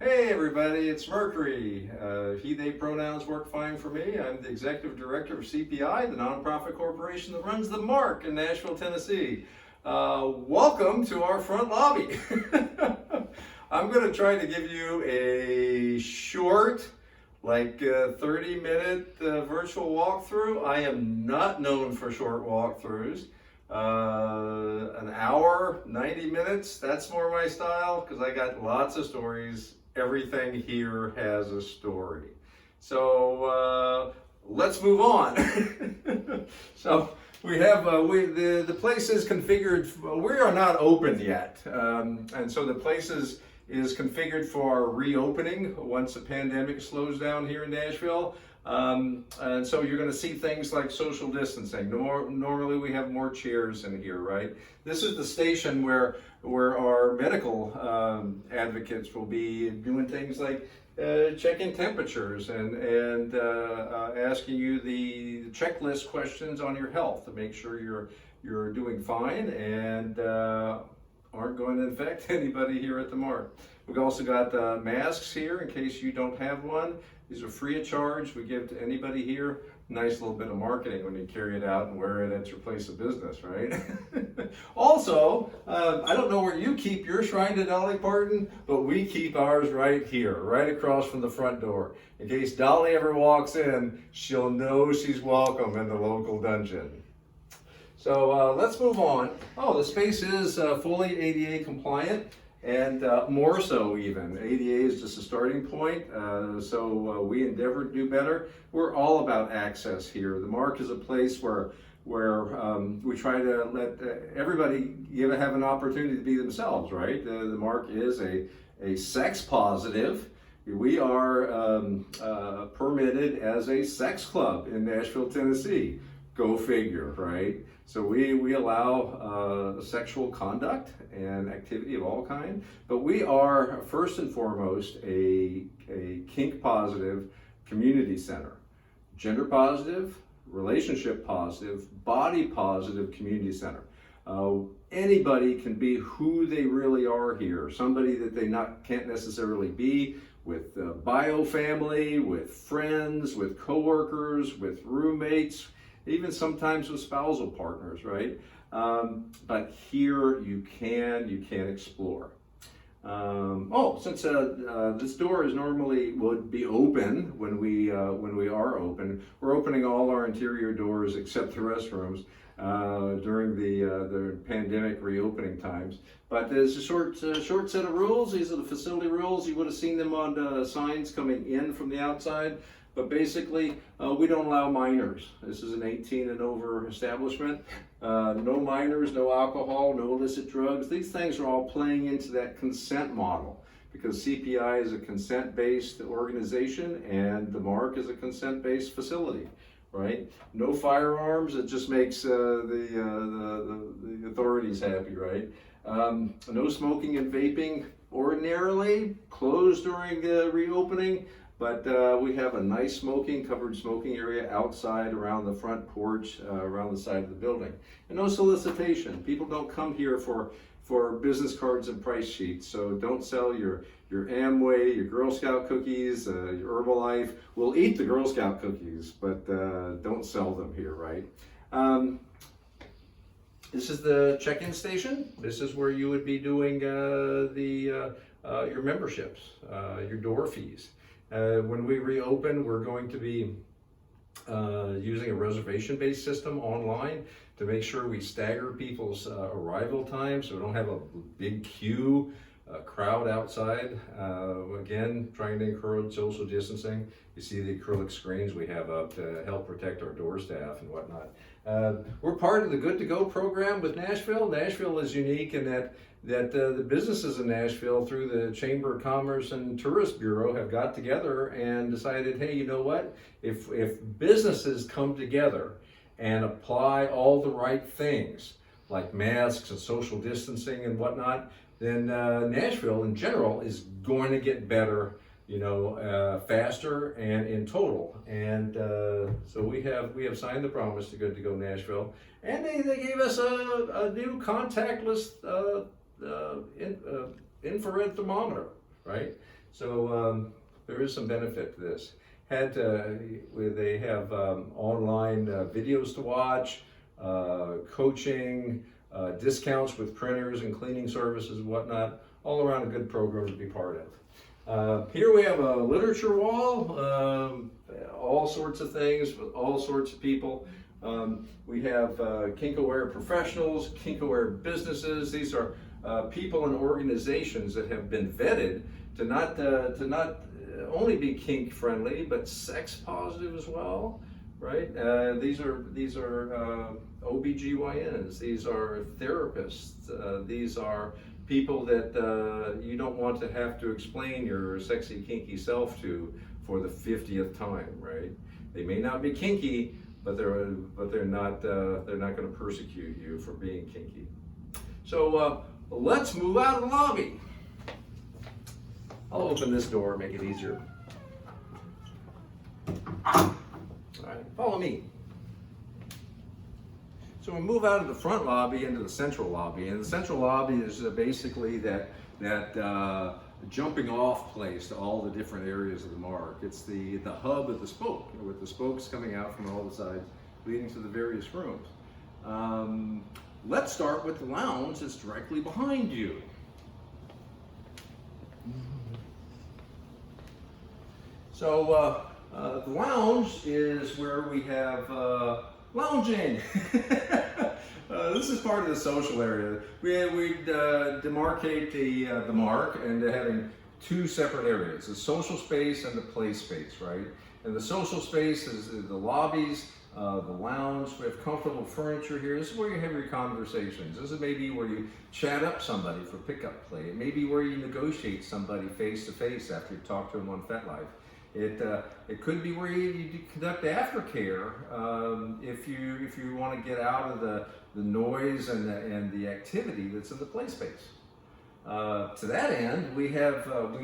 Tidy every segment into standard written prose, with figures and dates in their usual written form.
Hey everybody, it's Mercury. He, they pronouns work fine for me. I'm the executive director of CPI, the nonprofit corporation that runs the Mark in Nashville, Tennessee. Welcome to our front lobby. I'm going to try to give you a short, 30-minute virtual walkthrough. I am not known for short walkthroughs. An hour, 90 minutes, that's more my style because I got lots of stories. Everything here has a story. So let's move on. So we have the place is configured. We are not open yet, and so the place is configured for our reopening once the pandemic slows down here in Nashville. And so you're going to see things like social distancing. Normally we have more chairs in here, right? This is the station where our medical advocates will be doing things like checking temperatures and asking you the checklist questions on your health to make sure you're doing fine and aren't going to infect anybody here at the Mark. We've also got masks here in case you don't have one. These are free of charge. We give to anybody here. Nice little bit of marketing when you carry it out and wear it at your place of business, right? Also, I don't know where you keep your shrine to Dolly Parton, but we keep ours right here, right across from the front door. In case Dolly ever walks in, she'll know she's welcome in the local dungeon. So let's move on. Oh, the space is fully ADA compliant. And more so even. ADA is just a starting point, so we endeavor to do better. We're all about access here. The Mark is a place where we try to let everybody have an opportunity to be themselves, right? The Mark is a sex positive. We are permitted as a sex club in Nashville, Tennessee. Go figure, right? So we allow sexual conduct and activity of all kind, but we are first and foremost a kink positive community center, gender positive, relationship positive, body positive community center. Anybody can be who they really are here. Somebody that they can't necessarily be with bio family, with friends, with coworkers, with roommates, even sometimes with spousal partners, right? But here you can explore. Since this door would be open when we are open, we're opening all our interior doors except the restrooms during the pandemic reopening times. But there's a short set of rules. These are the facility rules. You would have seen them on signs coming in from the outside. But basically, we don't allow minors. This is an 18 and over establishment. No minors, no alcohol, no illicit drugs. These things are all playing into that consent model because CPI is a consent-based organization and the Mark is a consent-based facility, right? No firearms. It just makes the authorities happy, right? No smoking and vaping. Ordinarily closed during the reopening. But we have a nice covered smoking area outside around the front porch, around the side of the building. And no solicitation. People don't come here for business cards and price sheets. So don't sell your Amway, your Girl Scout cookies, your Herbalife. We'll eat the Girl Scout cookies, but don't sell them here, right? This is the check-in station. This is where you would be doing your memberships, your door fees. When we reopen, we're going to be using a reservation-based system online to make sure we stagger people's arrival time so we don't have a big queue, crowd outside. Again, trying to encourage social distancing. You see the acrylic screens we have up to help protect our door staff and whatnot. We're part of the Good to Go program with Nashville. Nashville is unique in that the businesses in Nashville through the Chamber of Commerce and Tourist Bureau have got together and decided, hey, you know what? If businesses come together and apply all the right things like masks and social distancing and whatnot, then Nashville in general is going to get better, faster and in total. And so we have signed the promise to Good to Go Nashville, and they gave us a new contactless infrared thermometer, right? So there is some benefit to this. Where they have online videos to watch, coaching, discounts with printers and cleaning services and whatnot. All around a good program to be part of. Here we have a literature wall, all sorts of things with all sorts of people. We have kink-aware professionals, kink-aware businesses. These are people and organizations that have been vetted to not only be kink friendly, but sex positive as well, right? These are OBGYNs, these are therapists, these are people that you don't want to have to explain your sexy, kinky self to for the 50th time, right? They may not be kinky, but they're not going to persecute you for being kinky. So let's move out of the lobby. I'll open this door and make it easier. All right, follow me. So we move out of the front lobby into the central lobby, and the central lobby is basically that jumping off place to all the different areas of the mark. It's the hub of the spoke, with the spokes coming out from all the sides, leading to the various rooms. Let's start with the lounge that's directly behind you. So the lounge is where we have lounging. This is part of the social area. We demarcate the mark into having two separate areas, the social space and the play space, right? And the social space is the lobbies, the lounge. We have comfortable furniture here. This is where you have your conversations. This is maybe where you chat up somebody for pickup play. It may be where you negotiate somebody face to face after you talk to them on FetLife. It could be where you conduct aftercare if you want to get out of the noise and the activity that's in the play space. To that end, we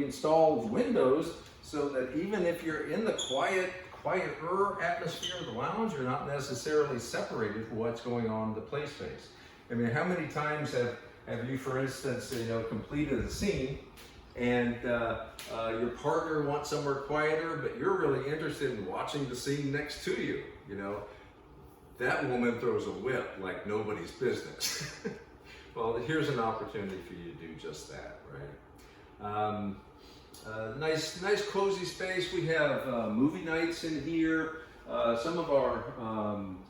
install windows so that even if you're in the quieter atmosphere of the lounge, you're not necessarily separated from what's going on in the play space. I mean, how many times have you, for instance, completed a scene and your partner wants somewhere quieter, but you're really interested in watching the scene next to you, that woman throws a whip like nobody's business. Well, here's an opportunity for you to do just that, right? Nice cozy space. We have movie nights in here. Some of our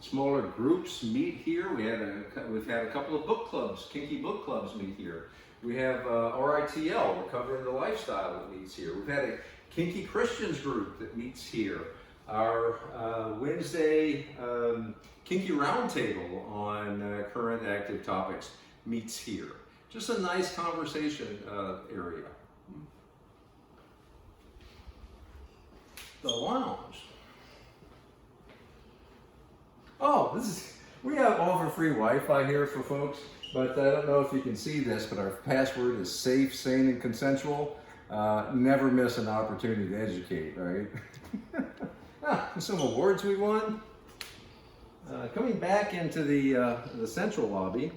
smaller groups meet here. We've had a couple of book clubs, kinky book clubs meet here. We have RITL, Recovering the Lifestyle, that meets here. We've had a Kinky Christians group that meets here. Our Wednesday Kinky Roundtable on current active topics meets here. Just a nice conversation area. The lounge. Oh, we have offer free Wi-Fi here for folks. But I don't know if you can see this, but our password is safe, sane, and consensual. Never miss an opportunity to educate, right? Some awards we won. Coming back into the central lobby,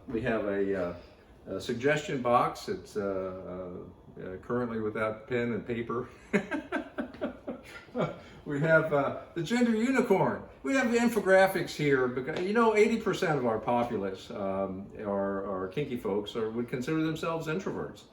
we have a suggestion box. It's currently without pen and paper. We have the gender unicorn. We have the infographics here because 80% of our populace are kinky folks would consider themselves introverts.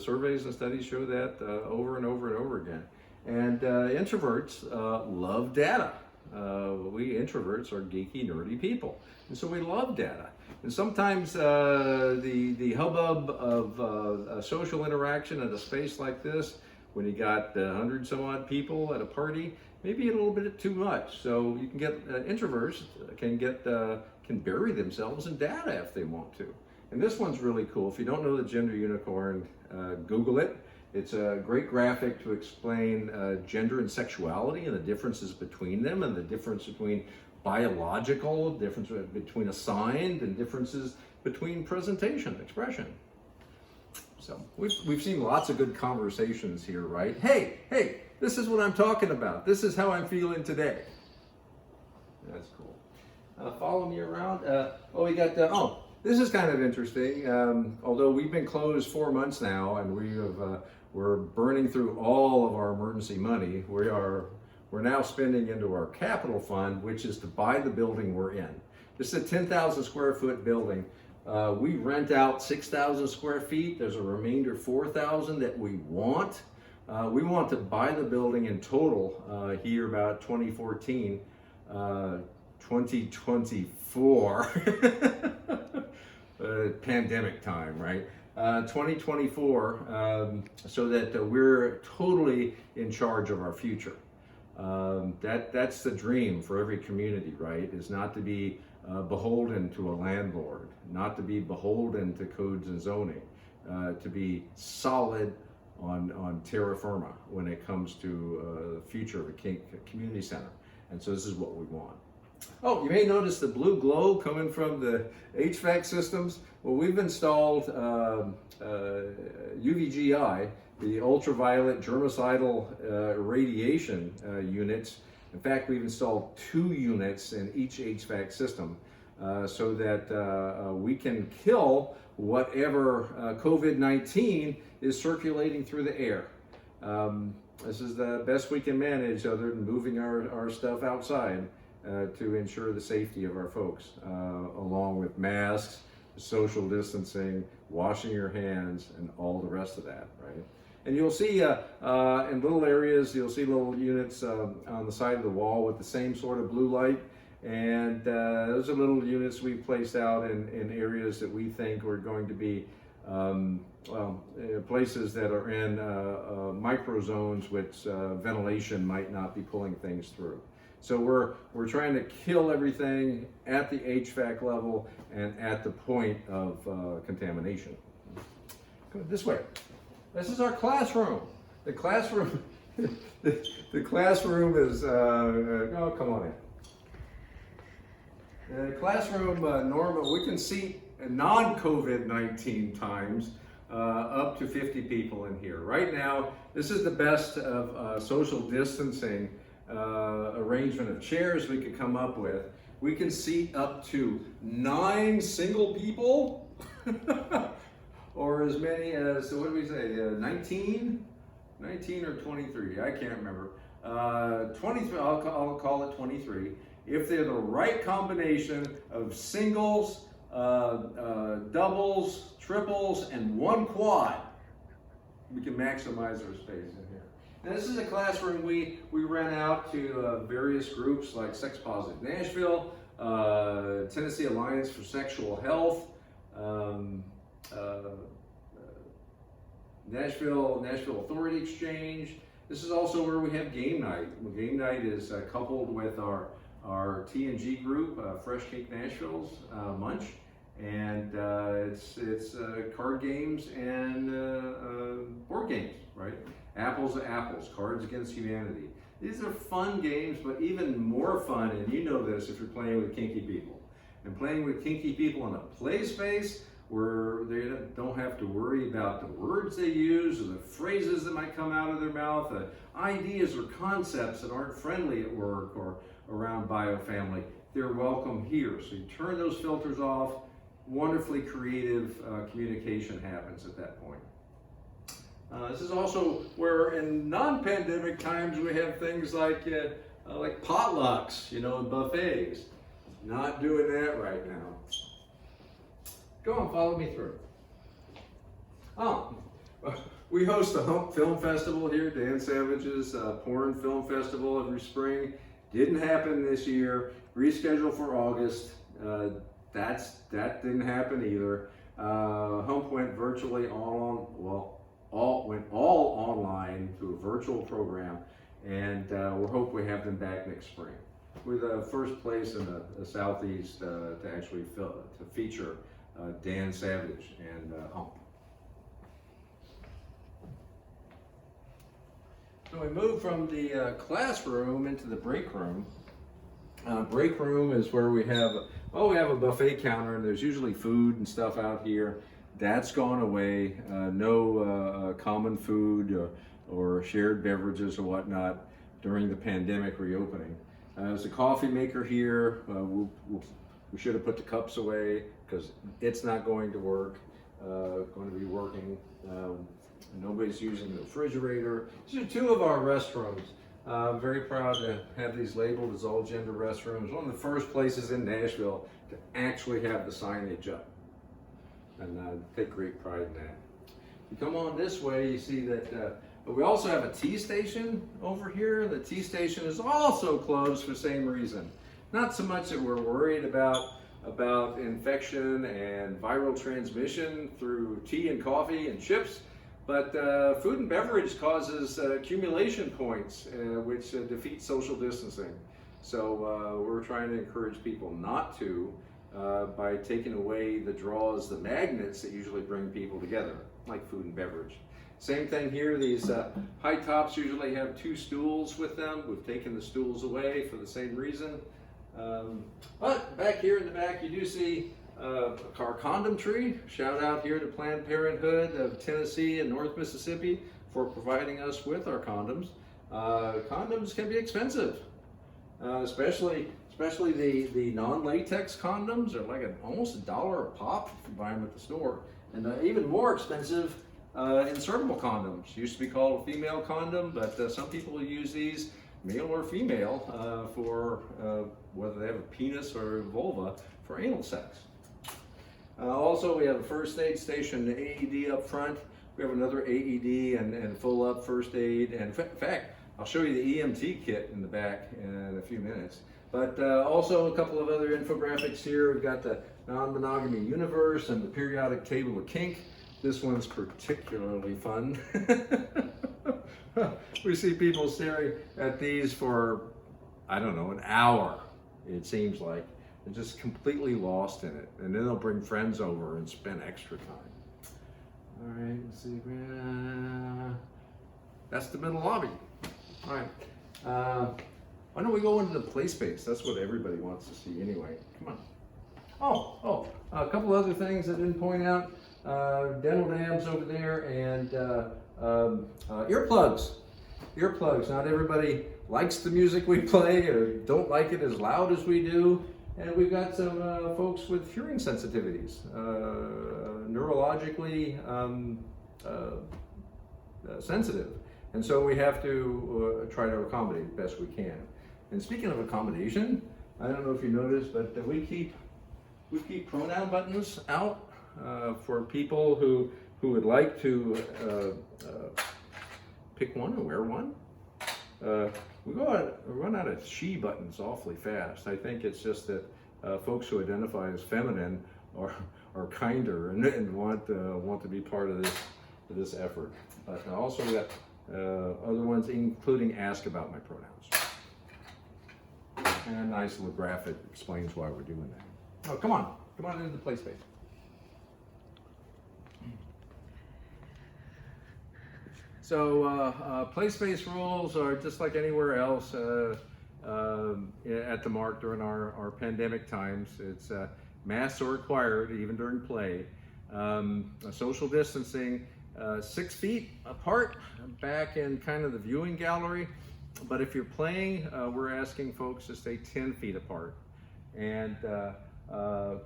Surveys and studies show that over and over and over again. And introverts love data. We introverts are geeky, nerdy people, and so we love data. And sometimes the hubbub of social interaction in a space like this, when you got 100 some odd people at a party, maybe a little bit too much. So you can get introverts can bury themselves in data if they want to. And this one's really cool. If you don't know the gender unicorn, Google it. It's a great graphic to explain gender and sexuality and the differences between them, and the difference between biological, difference between assigned, and differences between presentation, expression. So we've seen lots of good conversations here, right? Hey, this is what I'm talking about. This is how I'm feeling today. That's cool. Follow me around. We got This is kind of interesting. Although we've been closed 4 months now, and we're burning through all of our emergency money. We're now spending into our capital fund, which is to buy the building we're in. This is a 10,000 square foot building. We rent out 6,000 square feet. There's a remainder 4,000 that we want. We want to buy the building in total here about 2014, 2024, pandemic time, right? 2024, so that we're totally in charge of our future. That's the dream for every community, right? Is not to be beholden to a landlord, not to be beholden to codes and zoning, to be solid on terra firma when it comes to the future of a Kink community center. And so this is what we want. Oh, you may notice the blue glow coming from the HVAC systems. Well, we've installed UVGI, the ultraviolet germicidal radiation units. In fact, we've installed 2 units in each HVAC system so that we can kill whatever COVID-19 is circulating through the air. This is the best we can manage other than moving our stuff outside to ensure the safety of our folks, along with masks, social distancing, washing your hands, and all the rest of that, right? And you'll see in little areas, you'll see little units on the side of the wall with the same sort of blue light. And those are little units we placed out in areas that we think are going to be places that are in micro zones which ventilation might not be pulling things through. So we're trying to kill everything at the HVAC level and at the point of contamination. Go this way. This is our classroom. The classroom, the classroom is, oh, come on in. The classroom, normal, we can seat non-COVID-19 times up to 50 people in here. Right now, this is the best of social distancing arrangement of chairs we could come up with. We can seat up to 9 single people, or as many as, what do we say, 19 or 23, I can't remember. 23, I'll call it 23. If they're the right combination of singles, doubles, triples, and 1 quad, we can maximize our space in here. Now, this is a classroom we rent out to various groups like Sex Positive Nashville, Tennessee Alliance for Sexual Health, Nashville Authority Exchange. This is also where we have game night. Game night is coupled with our T&G group, Fresh Cake Nashville's Munch, and it's card games and board games, right? Apples to Apples, Cards Against Humanity. These are fun games, but even more fun, and you know this if you're playing with kinky people. And playing with kinky people in a play space where they don't have to worry about the words they use or the phrases that might come out of their mouth, ideas or concepts that aren't friendly at work or around biofamily. They're welcome here. So you turn those filters off, wonderfully creative communication happens at that point. This is also where in non-pandemic times we have things like potlucks, you know, and buffets. Not doing that right now. Go on, follow me through. Oh, we host the Hump Film Festival here, Dan Savage's porn film festival every spring. Didn't happen this year. Rescheduled for August. That didn't happen either. Hump went virtually all online through a virtual program, and we hope we have them back next spring. We're the first place in the Southeast to actually feature Dan Savage and Hump. So we moved from the classroom into the break room. Break room is where we have a buffet counter, and there's usually food and stuff out here. That's gone away. No common food or shared beverages or whatnot during the pandemic reopening. There's a coffee maker here. We'll We should have put the cups away because it's not going to work, going to be working. Nobody's using the refrigerator. These are two of our restrooms. I'm very proud to have these labeled as all gender restrooms. One of the first places in Nashville to actually have the signage up. And I take great pride in that. If you come on this way, you see that we also have a tea station over here. The tea station is also closed for the same reason. Not so much that we're worried about infection and viral transmission through tea and coffee and chips, but food and beverage causes accumulation points, which defeat social distancing. So we're trying to encourage people not to by taking away the draws, the magnets that usually bring people together, like food and beverage. Same thing here, these high tops usually have 2 stools with them. We've taken the stools away for the same reason. But back here in the back, you do see our condom tree. Shout out here to Planned Parenthood of Tennessee and North Mississippi for providing us with our condoms. Condoms can be expensive, especially the non-latex condoms are like almost $1 a pop if you buy them at the store. And even more expensive insertable condoms. Used to be called a female condom, but some people use these, male or female, for whether they have a penis or a vulva, for anal sex. Also, we have a first aid station, the AED up front. We have another AED and full up first aid. And in fact, I'll show you the Emt Kit in the back in a few minutes. But also a couple of other infographics here. We've got the non-monogamy universe and the periodic table of Kink. This one's particularly fun. We see people staring at these for, I don't know, an hour, it seems like. They're just completely lost in it. And then they'll bring friends over and spend extra time. All right, let's see. That's the middle lobby. All right. Why don't we go into the play space? That's what everybody wants to see anyway. Come on. A couple other things I didn't point out. Dental dams over there, and earplugs. Earplugs. Not everybody likes the music we play or don't like it as loud as we do. And we've got some folks with hearing sensitivities, neurologically sensitive. And so we have to try to accommodate the best we can. And speaking of accommodation, I don't know if you noticed, but we keep pronoun buttons out for people who would like to pick one and wear one. We run out of she buttons awfully fast. I think it's just that folks who identify as feminine are kinder and want to be part of this effort. But also we got other ones, including ask about my pronouns. And a nice little graphic explains why we're doing that. Oh, come on into the play space. So play space rules are just like anywhere else at the Mark during our pandemic times. It's masks are required even during play. Social distancing, 6 feet apart, back in kind of the viewing gallery. But if you're playing, we're asking folks to stay 10 feet apart. And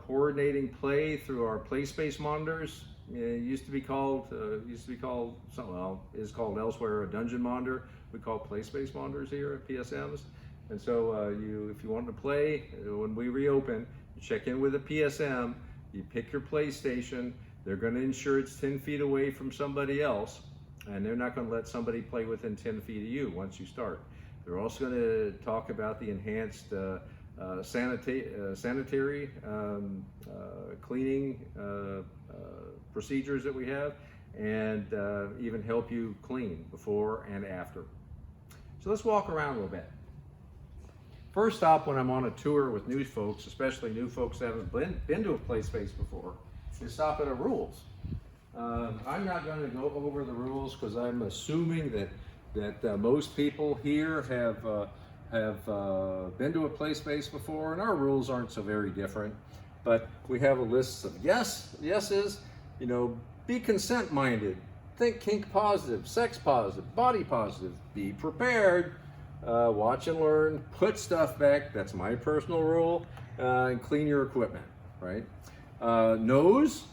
coordinating play through our play space monitors. It used to be called is called elsewhere a dungeon monitor. We call play space monitors here at PSMs. And so if you want to play, when we reopen, you check in with a PSM, you pick your play station. They're going to ensure it's 10 feet away from somebody else, and they're not going to let somebody play within 10 feet of you once you start. They're also going to talk about the enhanced sanitary cleaning procedures that we have, and even help you clean before and after. So let's walk around a little bit. First stop when I'm on a tour with new folks, especially new folks that haven't been to a play space before, is stop at our rules. I'm not going to go over the rules because I'm assuming that most people here have been to a play space before, and our rules aren't so very different. But we have a list of yeses. Be consent-minded, think kink positive, sex positive, body positive, be prepared, watch and learn, put stuff back, that's my personal rule, and clean your equipment, right? Nose,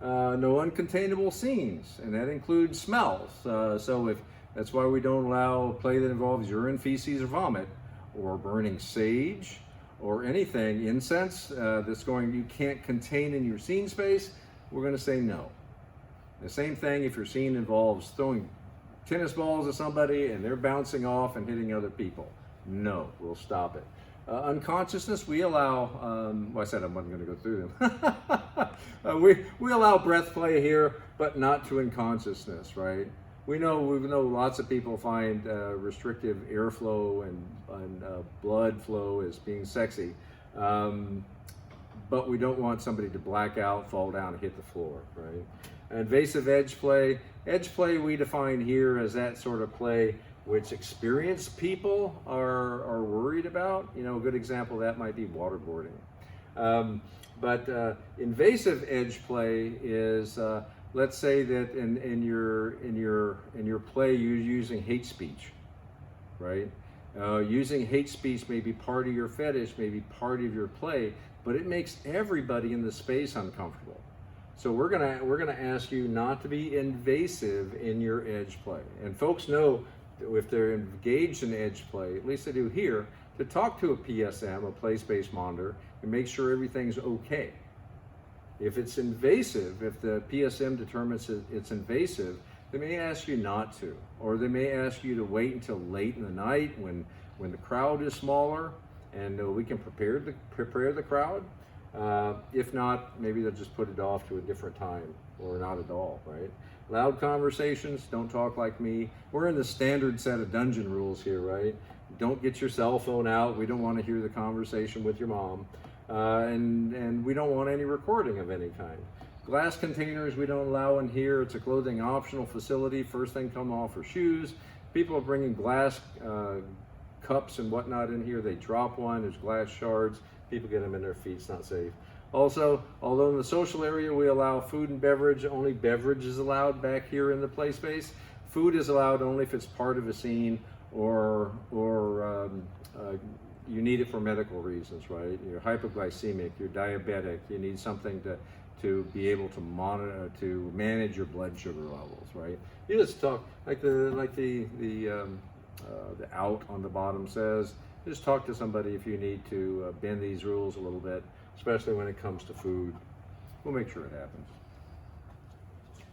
no uncontainable scenes, and that includes smells. So if that's why we don't allow play that involves urine, feces, or vomit, or burning sage, or anything, incense you can't contain in your scene space, we're going to say no. The same thing if your scene involves throwing tennis balls at somebody and they're bouncing off and hitting other people. No, we'll stop it. Unconsciousness, we allow, well, I said I wasn't going to go through them. We allow breath play here, but not to unconsciousness, right? We know lots of people find restrictive airflow and blood flow as being sexy, but we don't want somebody to black out, fall down, and hit the floor, right? Invasive edge play. Edge play we define here as that sort of play which experienced people are worried about. You know, a good example of that might be waterboarding. But invasive edge play is, let's say that in your play you're using hate speech, right? Using hate speech may be part of your fetish, may be part of your play, but it makes everybody in the space uncomfortable. So we're gonna ask you not to be invasive in your edge play. And folks know if they're engaged in edge play, at least they do here, to talk to a PSM, a place-based monitor, and make sure everything's okay. If it's invasive, if the PSM determines it's invasive, they may ask you not to, or they may ask you to wait until late in the night when the crowd is smaller, and we can prepare the crowd. If not, maybe they'll just put it off to a different time, or not at all, right? Loud conversations, don't talk like me. We're in the standard set of dungeon rules here, right? Don't get your cell phone out. We don't want to hear the conversation with your mom. And we don't want any recording of any kind. Glass containers we don't allow in here. It's a clothing optional facility. First thing come off are shoes. People are bringing glass cups and whatnot in here. They drop one, there's glass shards. People get them in their feet, it's not safe. Also, although in the social area we allow food and beverage, only beverage is allowed back here in the play space. Food is allowed only if it's part of a scene or you need it for medical reasons, right? You're hypoglycemic, you're diabetic, you need something to be able to monitor, to manage your blood sugar levels, right? You just talk like the out on the bottom says. Just talk to somebody if you need to bend these rules a little bit, especially when it comes to food. We'll make sure it happens.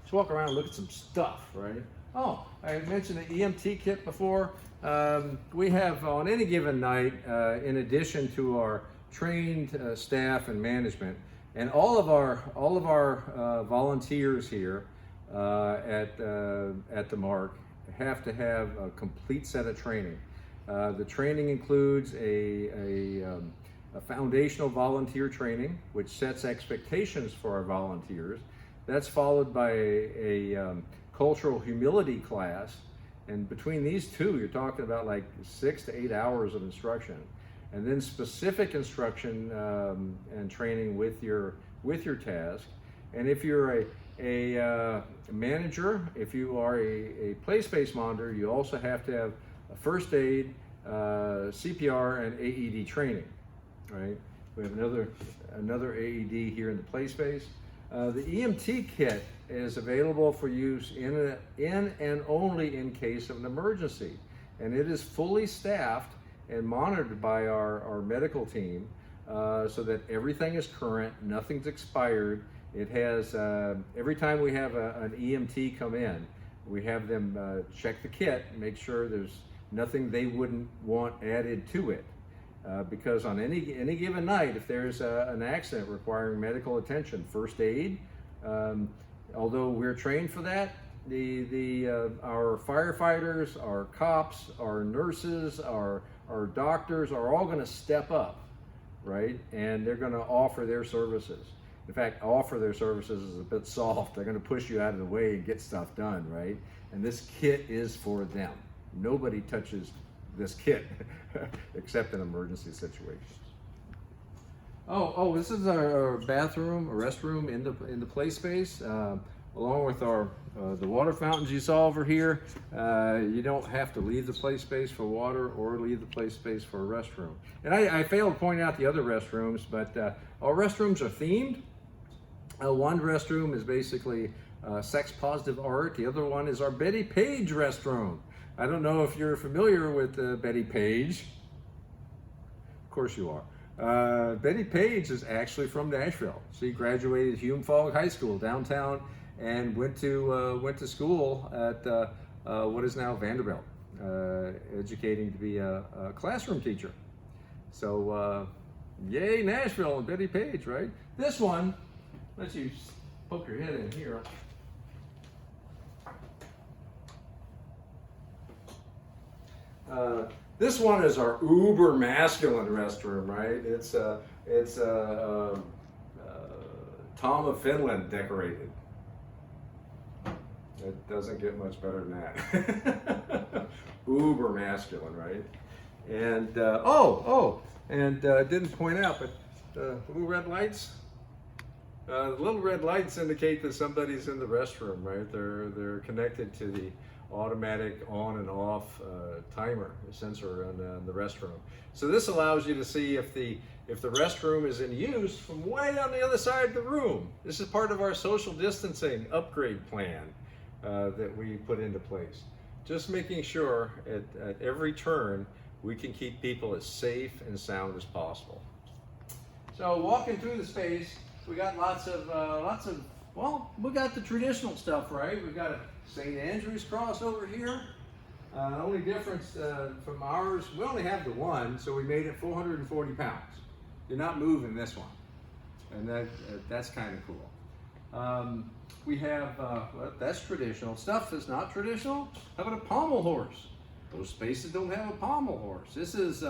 Let's walk around and look at some stuff, right? Oh, I had mentioned the Emt Kit before. We have on any given night, in addition to our trained staff and management, and all of our volunteers here at the Mark have to have a complete set of training. The training includes a foundational volunteer training, which sets expectations for our volunteers. That's followed by a cultural humility class. And between these two, you're talking about like 6 to 8 hours of instruction. And then specific instruction and training with your task. And if you're a manager, if you are a place-based monitor, you also have to have a first aid, CPR, and AED training, right? We have another AED here in the play space. The Emt Kit is available for use in and only in case of an emergency. And it is fully staffed and monitored by our medical team so that everything is current, nothing's expired. It has, every time we have an EMT come in, we have them check the kit, make sure there's nothing they wouldn't want added to it. Because on any given night, if there's an accident requiring medical attention, first aid, although we're trained for that, our firefighters, our cops, our nurses, our doctors are all going to step up, right? And they're going to offer their services. In fact, offer their services is a bit soft. They're going to push you out of the way and get stuff done, right? And this kit is for them. Nobody touches this kit except in emergency situations. Oh, this is our bathroom, a restroom in the play space. along with our the water fountains you saw over here. You don't have to leave the play space for water or leave the play space for a restroom. And I failed to point out the other restrooms, but our restrooms are themed. One restroom is basically sex positive art. The other one is our Betty Page restroom. I don't know if you're familiar with Betty Page. Of course you are. Betty Page is actually from Nashville. She graduated Hume-Fogg High School downtown and went to school at what is now Vanderbilt, educating to be a classroom teacher. So yay Nashville and Betty Page, right? This one, let you poke your head in here. This one is our uber masculine restroom, right? It's Tom of Finland decorated. It doesn't get much better than that. Uber masculine, right? And didn't point out, but the little red lights. The little red lights indicate that somebody's in the restroom, right? They're connected to the automatic on and off timer sensor on the restroom. So this allows you to see if the restroom is in use from way on the other side of the room. This is part of our social distancing upgrade plan that we put into place. Just making sure at every turn we can keep people as safe and sound as possible. So walking through the space, we got lots of well, we got the traditional stuff, right? We've got a St. Andrew's cross over here. The only difference from ours, we only have the one, so we made it 440 pounds. You're not moving this one, and that's kind of cool. We have, well, that's traditional. Stuff that's not traditional, how about a pommel horse? Those spaces don't have a pommel horse. This is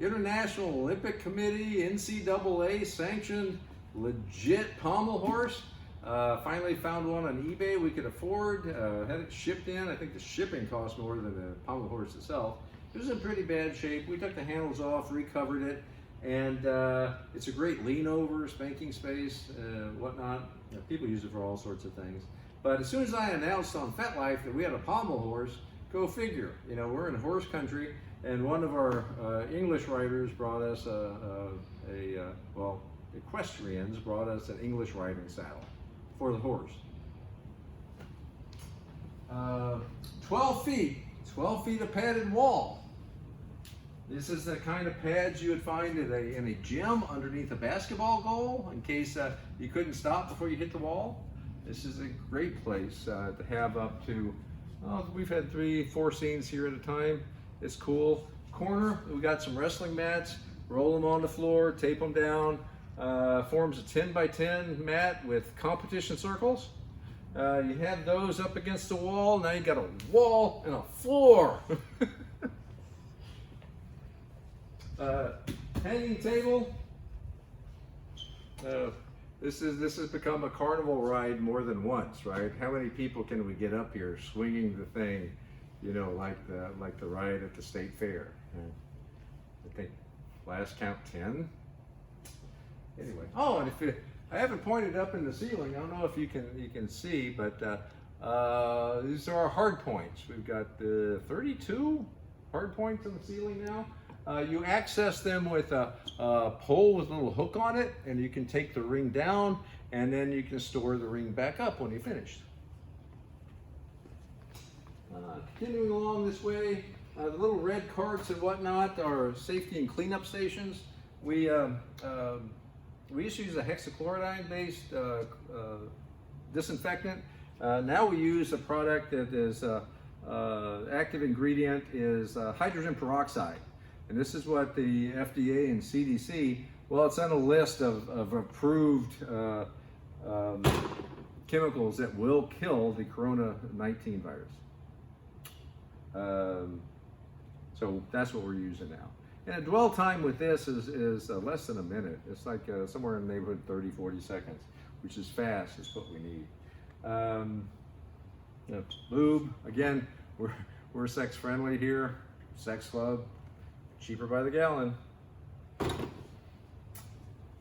International Olympic Committee, NCAA sanctioned, legit pommel horse. Finally found one on eBay we could afford, had it shipped in. I think the shipping cost more than the pommel horse itself. It was in pretty bad shape. We took the handles off, recovered it, and it's a great lean over, spanking space, whatnot. You know, people use it for all sorts of things. But as soon as I announced on FetLife that we had a pommel horse, go figure. You know, we're in horse country, and one of our English writers brought us well, equestrians brought us an English riding saddle for the horse. 12 feet of padded wall. This is the kind of pads you would find in a gym underneath a basketball goal in case you couldn't stop before you hit the wall. This is a great place to have up to, we've had 3-4 scenes here at a time. It's cool. Corner, we got some wrestling mats, roll them on the floor, tape them down. Forms a 10 by 10 mat with competition circles. You have those up against the wall. Now you got a wall and a floor. Hanging table. This has become a carnival ride more than once, right? How many people can we get up here swinging the thing, you know, like the ride at the state fair? I think last count 10. Anyway, and I haven't pointed up in the ceiling. I don't know if you can see, but these are our hard points. We've got 32 hard points on the ceiling now. You access them with a pole with a little hook on it, and you can take the ring down, and then you can store the ring back up when you're finished. Continuing along this way, the little red carts and whatnot are safety and cleanup stations. We used to use a hexachlorodyne-based disinfectant. Now we use a product that is active ingredient is hydrogen peroxide. And this is what the FDA and CDC, well, it's on a list of approved chemicals that will kill the Corona-19 virus. So that's what we're using now. And the dwell time with this is less than a minute. It's like somewhere in the neighborhood 30-40 seconds, which is fast. It's what we need. Lube, again, we're sex friendly here. Sex club, cheaper by the gallon.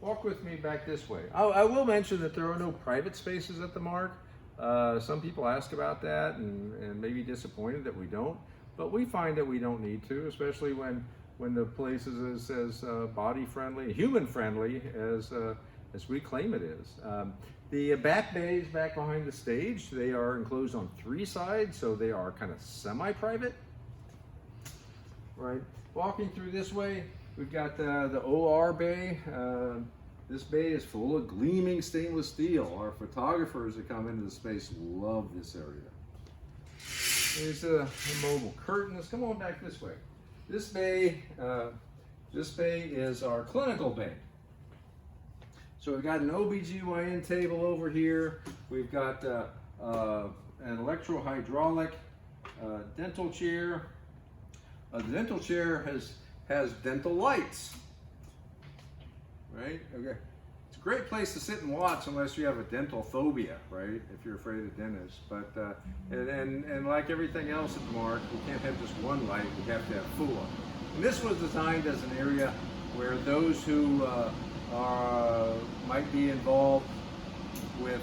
Walk with me back this way. I will mention that there are no private spaces at the Mark. Some people ask about that and may be disappointed that we don't, but we find that we don't need to, especially when the place is as body friendly, human friendly as we claim it is. The back bays back behind the stage, they are enclosed on 3 sides, so they are kind of semi-private. Right. Walking through this way, we've got the OR bay. This bay is full of gleaming stainless steel. Our photographers that come into the space love this area. There's a mobile curtain. Let's come on back this way. This bay is our clinical bay. So we've got an OBGYN table over here. We've got an electrohydraulic dental chair. The dental chair has dental lights. Right? Okay. It's a great place to sit and watch unless you have a dental phobia, right? If you're afraid of dentists. But and like everything else at Mark, we can't have just one light. We have to have 4. And this was designed as an area where those who might be involved with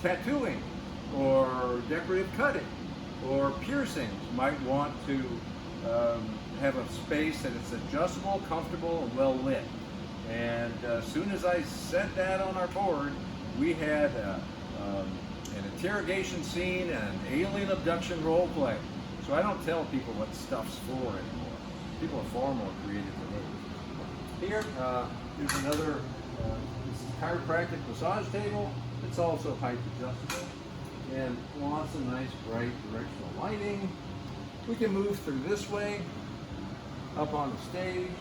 tattooing or decorative cutting or piercings might want to have a space that is adjustable, comfortable, and well lit. And as soon as I set that on our board, we had an interrogation scene and an alien abduction role play. So I don't tell people what stuff's for anymore. People are far more creative than me. Here, here's another this is chiropractic massage table. It's also height adjustable. And lots of nice bright directional lighting. We can move through this way, up on the stage.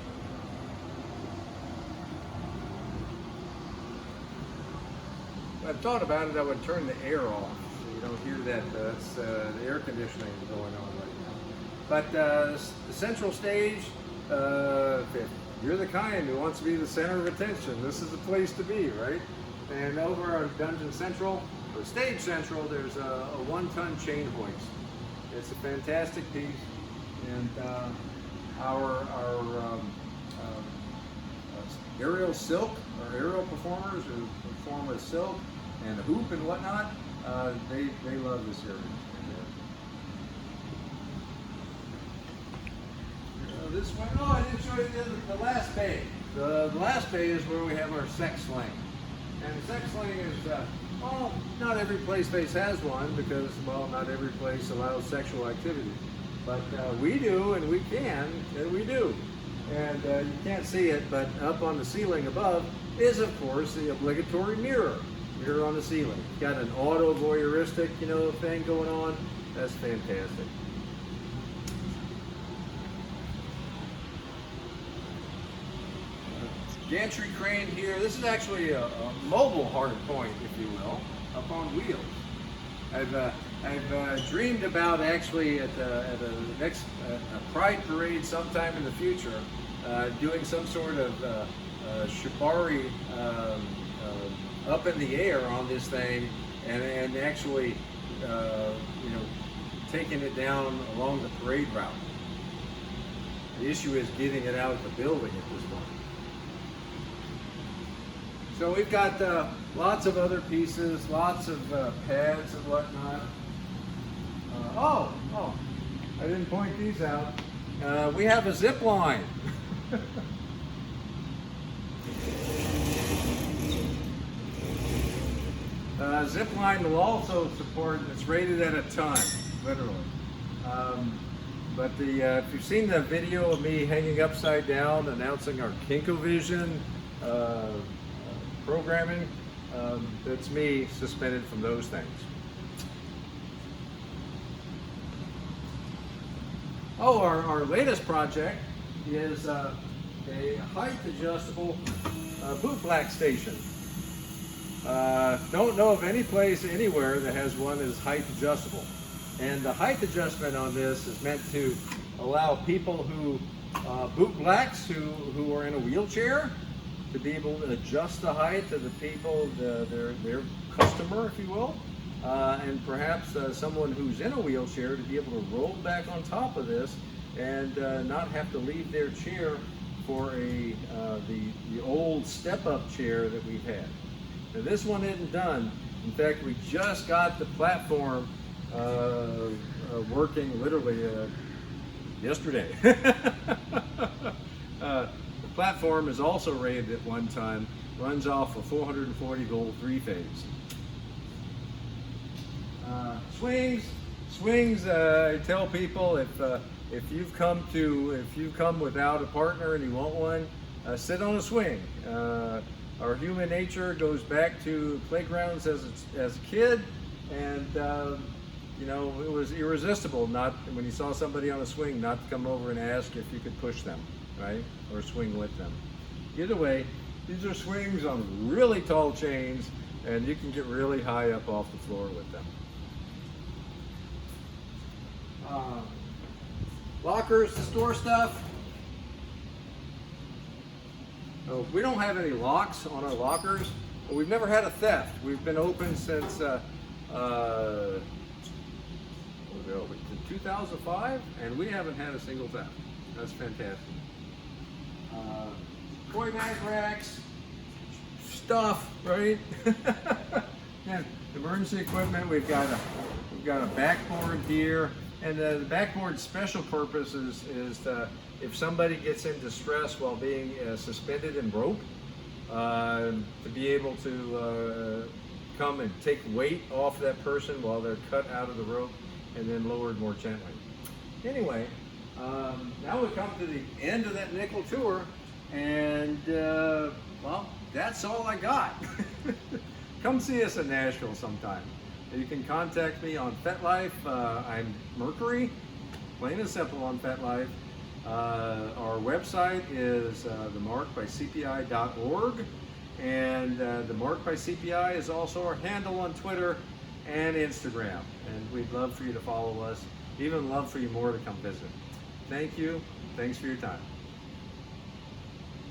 If I thought about it, I would turn the air off so you don't hear that. That's the air conditioning going on right now. But the central stage, if you're the kind who wants to be the center of attention, this is the place to be, right? And over on Dungeon Central, or Stage Central, there's a 1-ton chain hoist. It's a fantastic piece, and our aerial silk, our aerial performers who perform with silk and a hoop and whatnot, they love this area. This one, oh, I didn't show you the last bay. The last bay is where we have our sex sling. And sex sling is, well, not every play space has one because, well, not every place allows sexual activity. But we do, and we can, and we do. And you can't see it, but up on the ceiling above is, of course, the obligatory mirror on the ceiling. It's got an auto voyeuristic, thing going on. That's fantastic. Gantry crane here. This is actually a mobile hard point, if you will, up on wheels. I've dreamed about actually at a next Pride parade sometime in the future, doing some sort of shibari up in the air on this thing, and actually, taking it down along the parade route. The issue is getting it out of the building at this point. So we've got lots of other pieces, lots of pads and whatnot. I didn't point these out. We have a zip line. Zip line will also support, it's rated at a ton, literally. But if you've seen the video of me hanging upside down announcing our Kinkovision programming, that's me suspended from those things. Oh, our latest project is a height adjustable boot black station. Don't know of any place anywhere that has one that is height adjustable. And the height adjustment on this is meant to allow people who, boot blacks who are in a wheelchair, to be able to adjust the height of the people, their customer, if you will, and perhaps someone who's in a wheelchair to be able to roll back on top of this and not have to leave their chair for the old step-up chair that we've had. Now this one isn't done In fact, we just got the platform working literally yesterday. The platform is also rated at one time, runs off a 440 volt 3-phase. Swings. I tell people if you've come without a partner and you want one, sit on a swing. Our human nature goes back to playgrounds as a kid, and you know, it was irresistible not when you saw somebody on a swing not to come over and ask if you could push them, right, or swing with them. Either way, these are swings on really tall chains, and you can get really high up off the floor with them. Lockers to store stuff. We don't have any locks on our lockers. We've never had a theft. We've been open since 2005, and we haven't had a single theft. That's fantastic. Toy bag racks, stuff, right? Yeah, emergency equipment. We've got a backboard here. And the backboard's special purpose is if somebody gets in distress while being suspended in rope, to be able to come and take weight off that person while they're cut out of the rope and then lowered more gently. Anyway, now we come to the end of that nickel tour, and well, that's all I got. Come see us in Nashville sometime. You can contact me on FetLife. I'm Mercury, plain and simple on FetLife. Our website is themarkbycpi.org, and the Mark by CPI is also our handle on Twitter and Instagram. And we'd love for you to follow us. Even love for you more to come visit. Thank you. Thanks for your time.